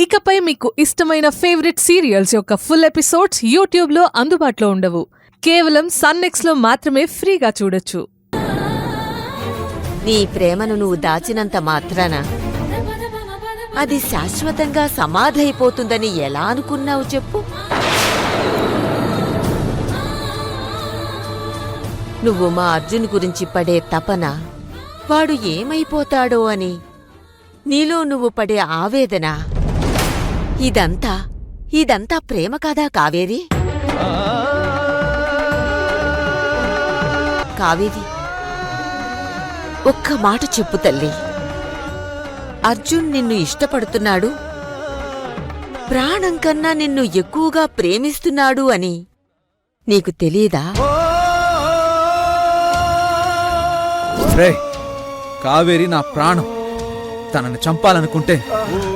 ఇకపై మీకు ఇష్టమైన ఫేవరెట్ సీరియల్స్ యొక్క ఫుల్ ఎపిసోడ్స్ యూట్యూబ్లో అందుబాటులో ఉండవు. కేవలం సన్నెక్స్లో మాత్రమే ఫ్రీగా చూడొచ్చు. నీ ప్రేమను నువ్వు దాచినంత మాత్రాన అది శాశ్వతంగా సమాధైపోతుందని ఎలా అనుకున్నావు చెప్పు? నువ్వు మా అర్జున్ గురించి పడే తపన, వాడు ఏమైపోతాడో అని నీలో నువ్వు పడే ఆవేదన, ఇదంతా ప్రేమ కాదా కావేరి? కావేరి, ఒక్క మాట చెప్పు తల్లి. అర్జున్ నిన్ను ఇష్టపడుతున్నాడు, ప్రాణం కన్నా నిన్ను ఎక్కువగా ప్రేమిస్తున్నాడు అని నీకు తెలీదా? కావేరి నా ప్రాణం. తనని చంపాలనుకుంటే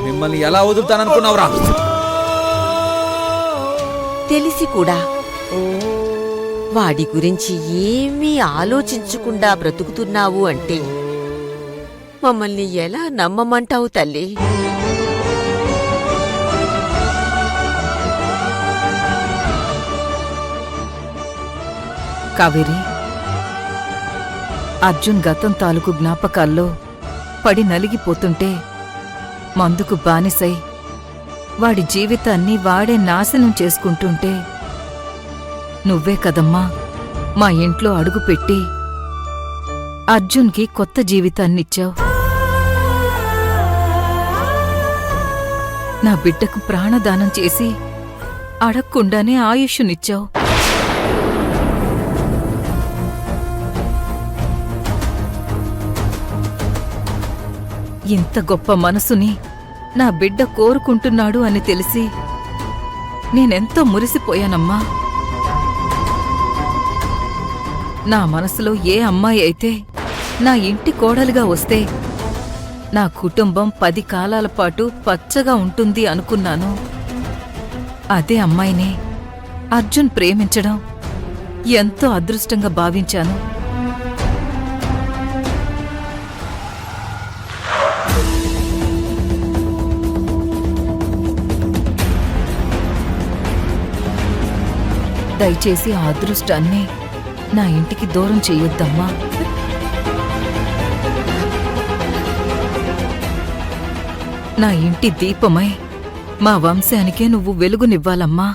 మిమ్మల్ని ఎలా వదులుతాననుకున్నావురా? తెలిసి కూడా వాడి గురించి ఏమీ ఆలోచించకుండా బ్రతుకుతున్నావు అంటే మమ్మల్ని ఎలా నమ్మమంటావు తల్లి? కావేరి, అర్జున్ గతం తాలూకు జ్ఞాపకాల్లో పడి నలిగిపోతుంటే మందుకు బానిసై వాడి జీవితాన్ని వాడే నాశనం చేసుకుంటుంటే నువ్వే కదమ్మా మా ఇంట్లో అడుగుపెట్టి అర్జున్కి కొత్త జీవితాన్నిచ్చావు. నా బిడ్డకు ప్రాణదానం చేసి అడక్కుండానే ఆయుష్నిచ్చావు. ఇంత గొప్ప మనసుని నా బిడ్డ కోరుకుంటున్నాడు అని తెలిసి నేనెంతో మురిసిపోయానమ్మా. నా మనసులో ఏ అమ్మాయి అయితే నా ఇంటి కోడలుగా వస్తే నా కుటుంబం 10 కాలాల పాటు పచ్చగా ఉంటుంది అనుకున్నాను. అదే అమ్మాయినే అర్జున్ ప్రేమించడం ఎంతో అదృష్టంగా భావించాను. దయచేసి ఆ అదృష్టాన్ని నా ఇంటికి దూరం చెయ్యొద్దమ్మా. నా ఇంటి దీపమై మా వంశానికే నువ్వు వెలుగునివ్వాలమ్మా,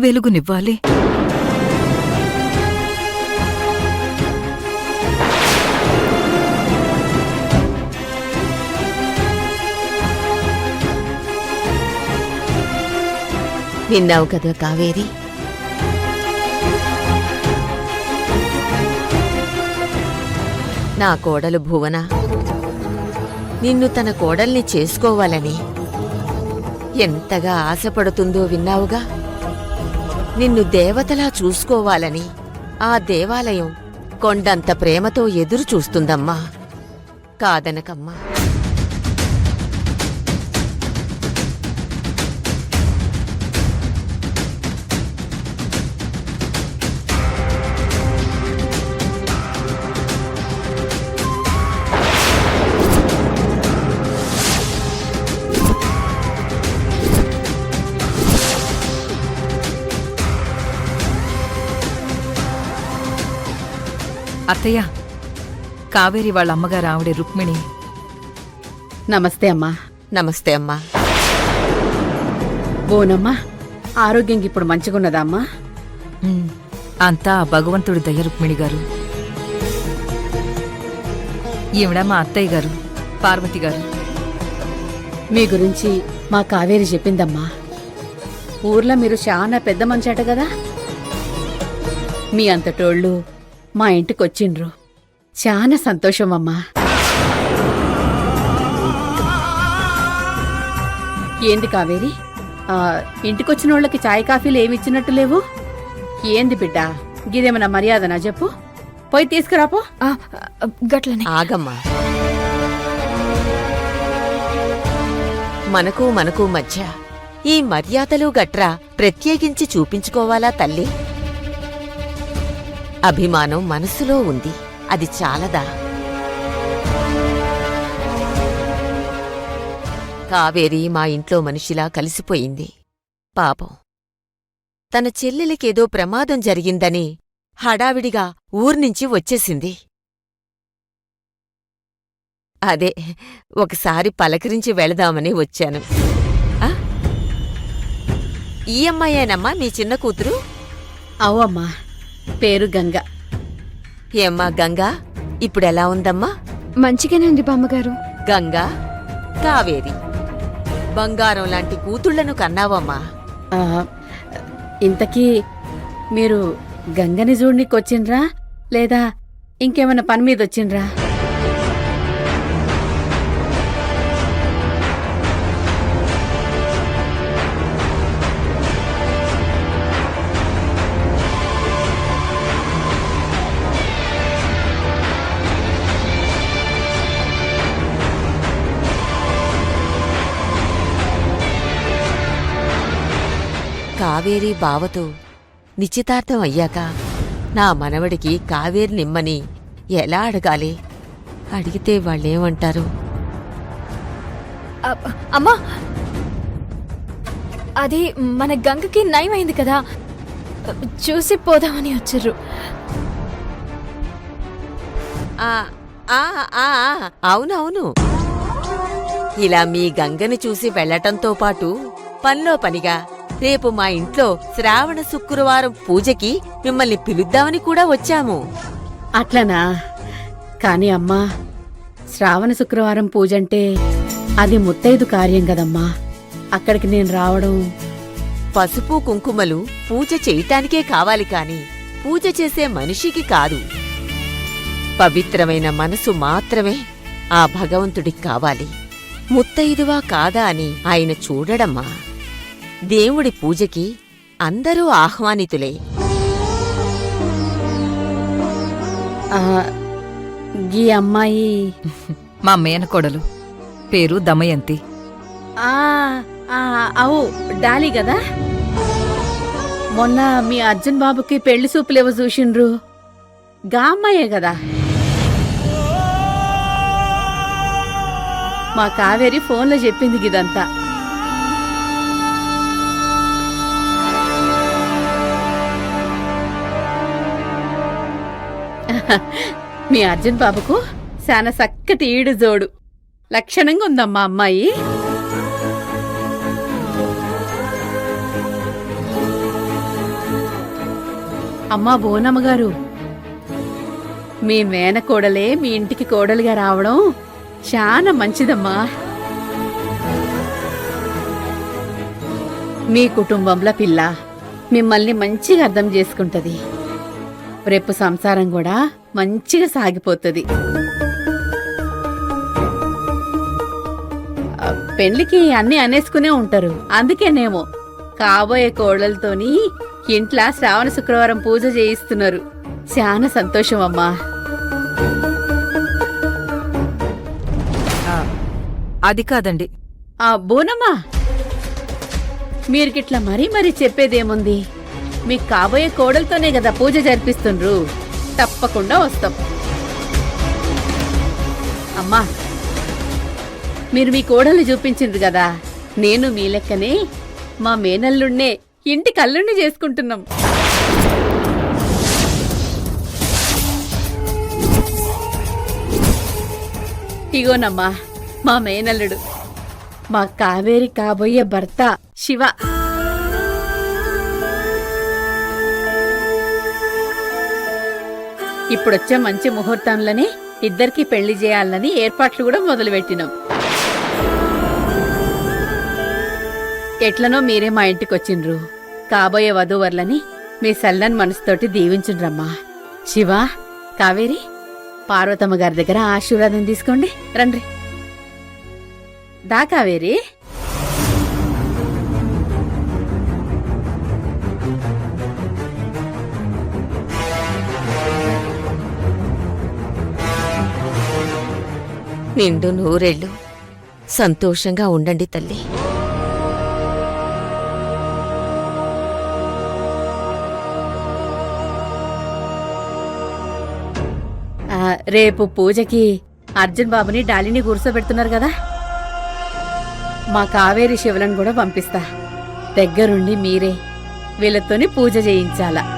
వెలుగునివ్వాలి. విన్నావు కదా కావేరి? నా కోడలు భువన నిన్ను తన కోడల్ని చేసుకోవాలని ఎంతగా ఆశపడుతుందో విన్నావుగా. నిన్ను దేవతలా చూసుకోవాలని ఆ దేవాలయం కొండంత ప్రేమతో ఎదురు చూస్తుందమ్మా. కాదనకమ్మా. అత్తయ్య, కావేరి వాళ్ళ అమ్మగారు ఆవిడే రుక్మిణి. నమస్తే అమ్మా. నమస్తే అమ్మా. బోనమ్మా, ఆరోగ్యం ఇప్పుడు మంచిగున్నదా అమ్మా? అంతా భగవంతుడి దయ రుక్మిణి గారు. ఈవిడ మా అత్తయ్య గారు పార్వతి గారు. మీ గురించి మా కావేరి చెప్పిందమ్మా. ఊర్లో మీరు చాలా పెద్ద మంచాట కదా. మీ అంతటోళ్ళు మా ఇంటికొచ్చిండ్రు. చాలా సంతోషం అమ్మా. ఏంది కావేరి, ఇంటికొచ్చిన వాళ్ళకి చాయ్ కాఫీలు ఏమిచ్చినట్టు లేవు? ఏంది బిడ్డ, గిదేమన్నా మర్యాదనా చెప్పు? పోయి తీసుకురాపో. గట్లనే ఆగమ్మా. మనకు మధ్య ఈ మర్యాదలు గట్రా ప్రత్యేకించి చూపించుకోవాలా తల్లి? అభిమానం మనసులో ఉంది, అది చాలదా? కావేరి మా ఇంట్లో మనిషిలా కలిసిపోయింది. పాపం తన చెల్లెలికేదో ప్రమాదం జరిగిందని హడావిడిగా ఊర్నించి వచ్చేసింది. అదే ఒకసారి పలకరించి వెళదామని వచ్చాను. ఆ? ఈ అమ్మాయేనమ్మా మీ చిన్న కూతురు? అవమ్మా, పేరు గంగ. ఏమ్మా గంగా, ఇప్పుడెలా ఉందమ్మా? మంచిగానే ఉంది బామ్మగారు. గంగా, కావేరి బంగారం లాంటి కూతుళ్లను కన్నావమ్మా. ఆ, ఇంతకీ మీరు గంగని చూడ్నికొచ్చిండ్రా లేదా ఇంకేమైనా పని మీద వచ్చిండ్రా? కావేరి బావతో నిశ్చితార్థం అయ్యాక నా మనవడికి కావేరి నిమ్మని ఎలా అడగాలి? అడిగితే వాళ్ళేమంటారు? అమ్మా, అది మన గంగకి నయమైంది కదా, చూసి పోదామని వచ్చారు. ఆ ఆ ఆ ఆ, అవునవును. ఇలా మీ గంగని చూసి వెళ్లటంతో పాటు పనిలో పనిగా రేపు మా ఇంట్లో శ్రావణ శుక్రవారం పూజకి మిమ్మల్ని పిలుద్దామని కూడా వచ్చాము. అట్లనా? కాని అమ్మా, శ్రావణ శుక్రవారం పూజంటే అది ముత్తైదు కార్యం కదమ్మా. అక్కడికి నేను రావడం... పసుపు కుంకుమలు పూజ చేయటానికే కావాలి కాని పూజ చేసే మనిషికి కాదు. పవిత్రమైన మనసు మాత్రమే ఆ భగవంతుడికి కావాలి. ముత్తైదువా కాదా అని ఆయన చూడడమ్మా. దేవుడి పూజకి అందరూ ఆహ్వానితులే. ఆ, గీ అమ్మాయి... మా మేనకోడలు, పేరు దమయంతి. ఆ, ఆ, అవు డాలీ కదా. మొన్న మీ అర్జున్ బాబుకి పెళ్లి సూపులేవో చూసిండ్రు, గా అమ్మాయే కదా. మా కావేరి ఫోన్లో చెప్పింది గిదంతా. మీ అర్జున్ బాబుకు చాలా చక్కటి ఈడు జోడు, లక్షణంగా ఉందమ్మా అమ్మాయి. అమ్మా బోనమ్మ గారు, మీ మేనకోడలే మీ ఇంటికి కోడలుగా రావడం చాలా మంచిదమ్మా. మీ కుటుంబంలో పిల్ల మిమ్మల్ని మంచిగా అర్థం చేసుకుంటది. రేపు సంసారం కూడా మంచిగా సాగిపోతుంది. పెళ్లికి అన్నీ అనేసుకునే ఉంటారు, అందుకేనేమో కాబోయే కోడలతోని ఇంట్లో శ్రావణ శుక్రవారం పూజ చేయిస్తున్నారు. చాలా సంతోషం అమ్మా. అది కాదండి. ఆ బోనమ్మా, మీరుకిట్లా మరీ చెప్పేదేముంది? మీకు కాబోయే కోడలతోనే కదా పూజ జరిపిస్తుండ్రు, తప్పకుండా వస్తాం. అమ్మా, మీరు మీ కోడల్ని చూపించిండ్రు కదా, నేను మీ లెక్కనే మా మేనల్లుణ్ణే ఇంటి కల్లుణ్ణి చేసుకుంటున్నాం. ఇగోనమ్మా మా మేనల్లుడు, మా కావేరి కాబోయే భర్త శివ. ఇప్పుడొచ్చే మంచి ముహూర్తంలోనే ఇద్దరికి పెళ్లి చేయాలని ఏర్పాట్లు కూడా మొదలుపెట్టినాం. ఎట్లనో మీరే మా ఇంటికొచ్చిండ్రు, కాబోయే వధూవర్లని మీ సల్లని మనసుతోటి దీవించుండ్రమ్మా. శివ, కావేరి, పార్వతమ్మ గారి దగ్గర ఆశీర్వాదం తీసుకోండి. రండి. దా కావేరి. నిండు నూరేళ్ళు సంతోషంగా ఉండండి తల్లి. రేపు పూజకి అర్జున్ బాబుని డాలిని కూర్చోబెడుతున్నారు కదా, మా కావేరి శివులను కూడా పంపిస్తా. దగ్గరుండి మీరే వీళ్ళతోని పూజ చేయించాలా.